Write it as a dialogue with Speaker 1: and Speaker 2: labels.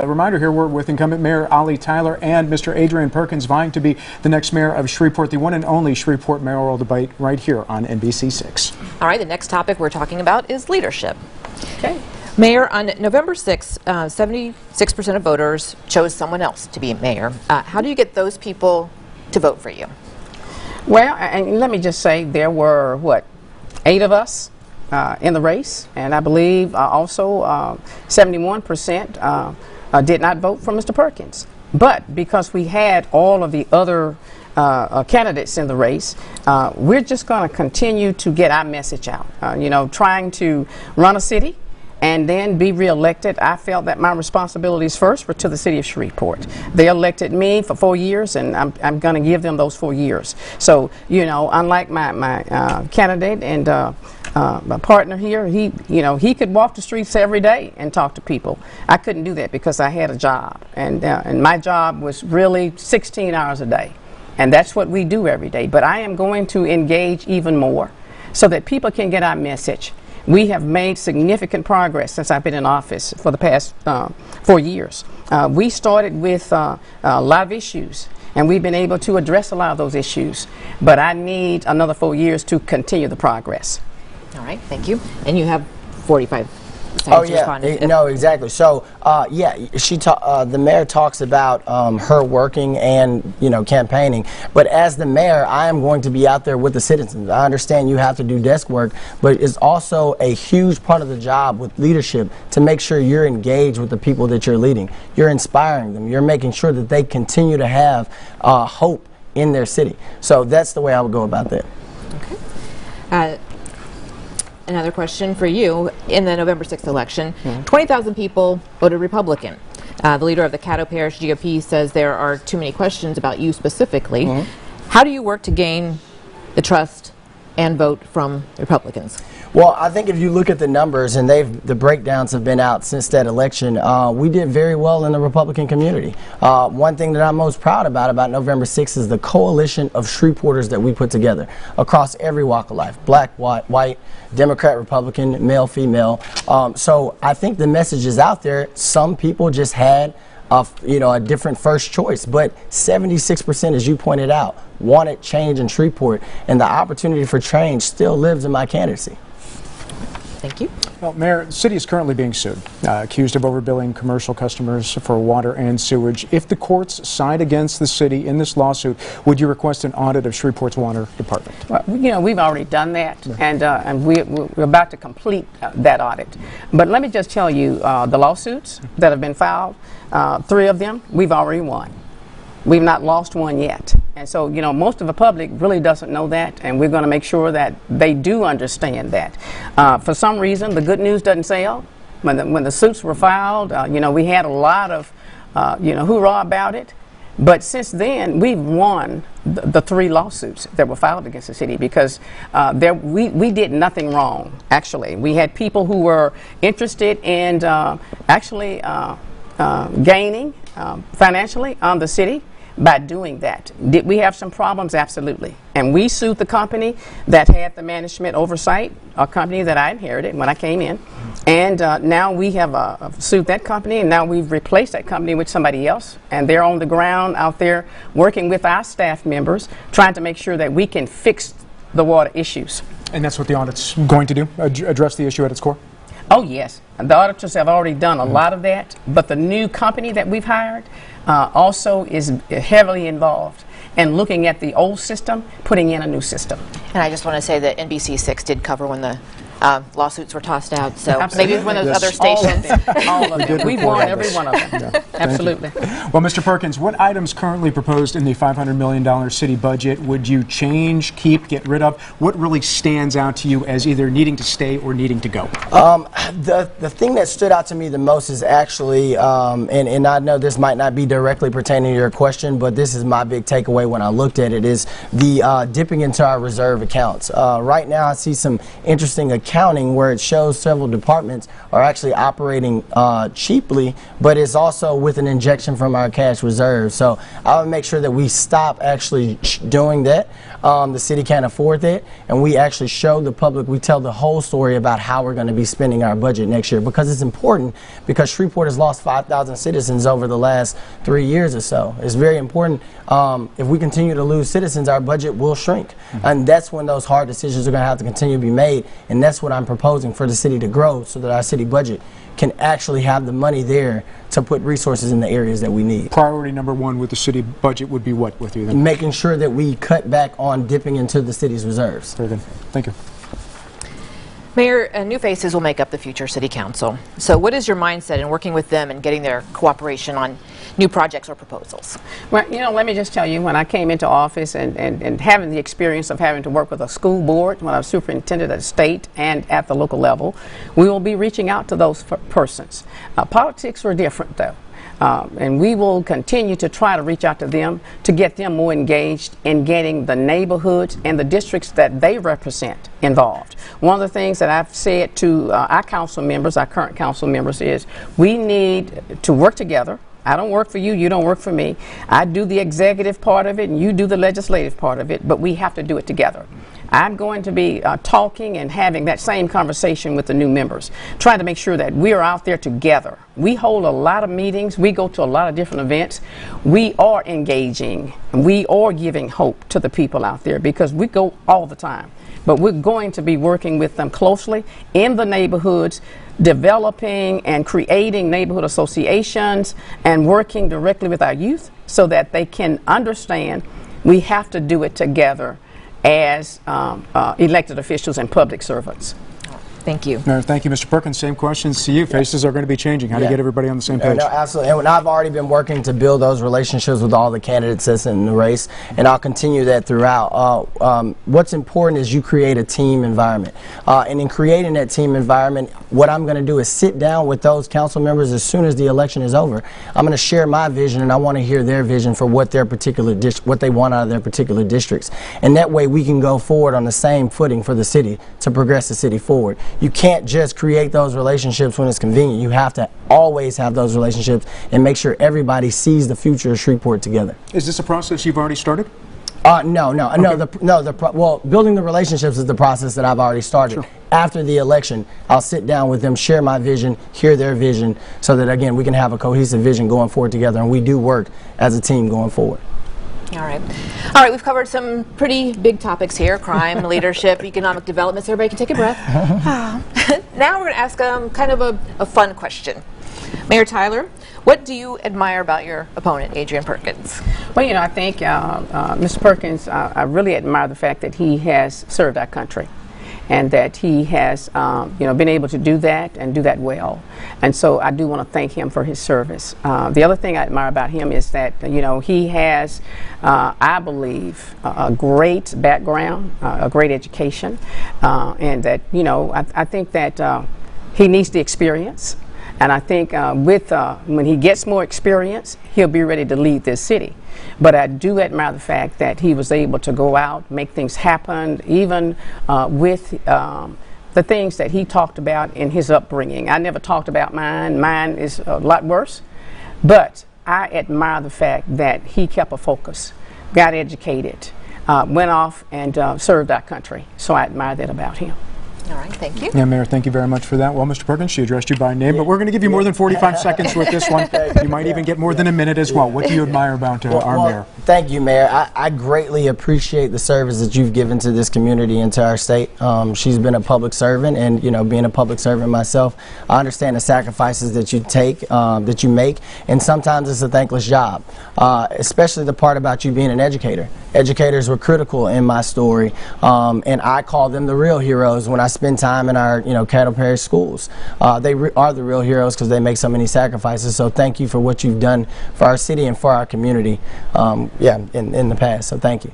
Speaker 1: A reminder here, we're with incumbent Mayor Ali Tyler and Mr. Adrian Perkins vying to be the next mayor of Shreveport, the one and only Shreveport Mayoral debate right here on NBC 6.
Speaker 2: All right, the next topic we're talking about is leadership.
Speaker 3: Okay.
Speaker 2: Mayor, on November 6th, 76% of voters chose someone else to be mayor. How do you get those people to vote for you?
Speaker 3: Well, and let me just say there were, what, 8 of us in the race, and I believe also 71% did not vote for Mr. Perkins. But because we had all of the other candidates in the race, we're just going to continue to get our message out. You know, trying to run a city and then be reelected. I felt that my responsibilities first were to the city of Shreveport. They elected me for 4 years, and I'm going to give them those 4 years. So, you know, unlike my candidate and my partner here, he could walk the streets every day and talk to people. I couldn't do that because I had a job, and my job was really 16 hours a day, and that's what we do every day. But I am going to engage even more so that people can get our message. We have made significant progress since I've been in office for the past 4 years. We started with a lot of issues, and we've been able to address a lot of those issues. But I need another 4 years to continue the progress.
Speaker 2: All right, thank you. And you have 45 seconds to respond.
Speaker 4: No, exactly. So, yeah, the mayor talks about her working and, you know, campaigning. But as the mayor, I am going to be out there with the citizens. I understand you have to do desk work, but it's also a huge part of the job with leadership to make sure you're engaged with the people that you're leading. You're inspiring them. You're making sure that they continue to have hope in their city. So that's the way I would go about that.
Speaker 2: Okay. Another question for you. In the November 6th election, 20,000 people voted Republican. The leader of the Caddo Parish GOP says there are too many questions about you specifically. How do you work to gain the trust and vote from Republicans?
Speaker 4: Well, I think if you look at the numbers, and the breakdowns have been out since that election, we did very well in the Republican community. One thing that I'm most proud about November 6th is the coalition of Shreveporters that we put together across every walk of life: black, white, Democrat, Republican, male, female. So I think the message is out there. Some people just had a different first choice, but 76%, as you pointed out, wanted change in Shreveport, and the opportunity for change still lives in my candidacy.
Speaker 2: Thank you.
Speaker 1: Well, Mayor, the city is currently being sued, accused of overbilling commercial customers for water and sewage. If the courts side against the city in this lawsuit, would you request an audit of Shreveport's water department?
Speaker 3: Well, you know, we've already done that, and we're about to complete that audit. But let me just tell you, the lawsuits that have been filed, 3 of them, we've already won. We've not lost one yet. And so, you know, most of the public really doesn't know that, and we're going to make sure that they do understand that. For some reason, the good news doesn't sell. When the suits were filed, you know, we had a lot of, hoorah about it. But since then, we've won the 3 lawsuits that were filed against the city because we did nothing wrong, actually. We had people who were interested in gaining financially on the city by doing that. Did we have some problems? Absolutely. And we sued the company that had the management oversight, a company that I inherited when I came in. And now we have sued that company, and now we've replaced that company with somebody else. And they're on the ground out there working with our staff members, trying to make sure that we can fix the water issues.
Speaker 1: And that's what the audit's going to do, address the issue at its core?
Speaker 3: Oh, yes. The auditors have already done a lot of that, but the new company that we've hired also is heavily involved in looking at the old system, putting in a new system.
Speaker 2: And I just want to say that NBC 6 did cover when the lawsuits were tossed out, so
Speaker 3: Absolutely.
Speaker 2: maybe one of those other stations.
Speaker 3: All of them. We've won every one of them.
Speaker 1: Yeah.
Speaker 3: Absolutely.
Speaker 1: Well, Mr. Perkins, what items currently proposed in the $500 million city budget would you change, keep, get rid of? What really stands out to you as either needing to stay or needing to go?
Speaker 4: The thing that stood out to me the most is actually, and I know this might not be directly pertaining to your question, but this is my big takeaway when I looked at it, is the dipping into our reserve accounts. Right now I see some interesting accounting where it shows several departments are actually operating cheaply, but it's also with an injection from our cash reserve. So I would make sure that we stop actually doing that. The city can't afford that, and we actually show the public, we tell the whole story about how we're going to be spending our budget next year, because it's important, because Shreveport has lost 5,000 citizens over the last 3 years or so. It's very important. If we continue to lose citizens, our budget will shrink, and that's when those hard decisions are going to have to continue to be made, and that's what I'm proposing for the city to grow, so that our city budget can actually have the money there to put resources in the areas that we need.
Speaker 1: Priority number one with the city budget would be what with you then?
Speaker 4: Making sure that we cut back on dipping into the city's reserves.
Speaker 1: Very good. Thank you.
Speaker 2: Mayor, new faces will make up the future city council. So what is your mindset in working with them and getting their cooperation on new projects or proposals?
Speaker 3: Well, you know, let me just tell you, when I came into office and having the experience of having to work with a school board, when I was superintendent at the state and at the local level, we will be reaching out to those persons. Politics are different, though. And we will continue to try to reach out to them to get them more engaged in getting the neighborhoods and the districts that they represent involved. One of the things that I've said to our council members, our current council members, is we need to work together. I don't work for you, you don't work for me. I do the executive part of it and you do the legislative part of it, but we have to do it together. I'm going to be talking and having that same conversation with the new members, trying to make sure that we are out there together. We hold a lot of meetings, we go to a lot of different events. We are engaging, and we are giving hope to the people out there, because we go all the time. But we're going to be working with them closely in the neighborhoods, developing and creating neighborhood associations and working directly with our youth so that they can understand we have to do it together as elected officials and public servants.
Speaker 2: Thank you.
Speaker 1: Thank you, Mr. Perkins. Same questions to you. Faces are going to be changing. How do you get everybody on the same page?
Speaker 4: No, absolutely. And I've already been working to build those relationships with all the candidates that's in the race, and I'll continue that throughout. What's important is you create a team environment. And in creating that team environment, what I'm going to do is sit down with those council members as soon as the election is over. I'm going to share my vision, and I want to hear their vision for what their particular what they want out of their particular districts. And that way we can go forward on the same footing for the city to progress the city forward. You can't just create those relationships when it's convenient. You have to always have those relationships and make sure everybody sees the future of Shreveport together.
Speaker 1: Is this a process you've already started?
Speaker 4: No. Well, building the relationships is the process that I've already started. Sure. After the election, I'll sit down with them, share my vision, hear their vision, so that, again, we can have a cohesive vision going forward together, and we do work as a team going forward.
Speaker 2: All right, we've covered some pretty big topics here: crime, leadership, economic development, so everybody can take a breath. Now we're going to ask kind of a fun question. Mayor Tyler, what do you admire about your opponent, Adrian Perkins?
Speaker 3: Well, you know, I think Mr. Perkins, I really admire the fact that he has served our country, and that he has been able to do that and do that well. And so I do want to thank him for his service. The other thing I admire about him is that, you know, he has, I believe, a great background, a great education, and that, you know, I think that he needs the experience. And I think when he gets more experience, he'll be ready to lead this city. But I do admire the fact that he was able to go out, make things happen, even with the things that he talked about in his upbringing. I never talked about mine. Mine is a lot worse. But I admire the fact that he kept a focus, got educated, went off and served our country. So I admire that about him.
Speaker 2: All right, thank you.
Speaker 1: Yeah, Mayor, thank you very much for that. Well, Mr. Perkins, she addressed you by name, but we're going to give you more than 45 seconds with this one. You might even get more than a minute as well. What do you admire about our mayor?
Speaker 4: Thank you, Mayor. I greatly appreciate the service that you've given to this community and to our state. She's been a public servant, and, you know, being a public servant myself, I understand the sacrifices that you take, that you make, and sometimes it's a thankless job, especially the part about you being an educator. Educators were critical in my story, and I call them the real heroes when I spend time in our, KTAL Parish schools. They are the real heroes because they make so many sacrifices. So thank you for what you've done for our city and for our community, in the past. So thank you.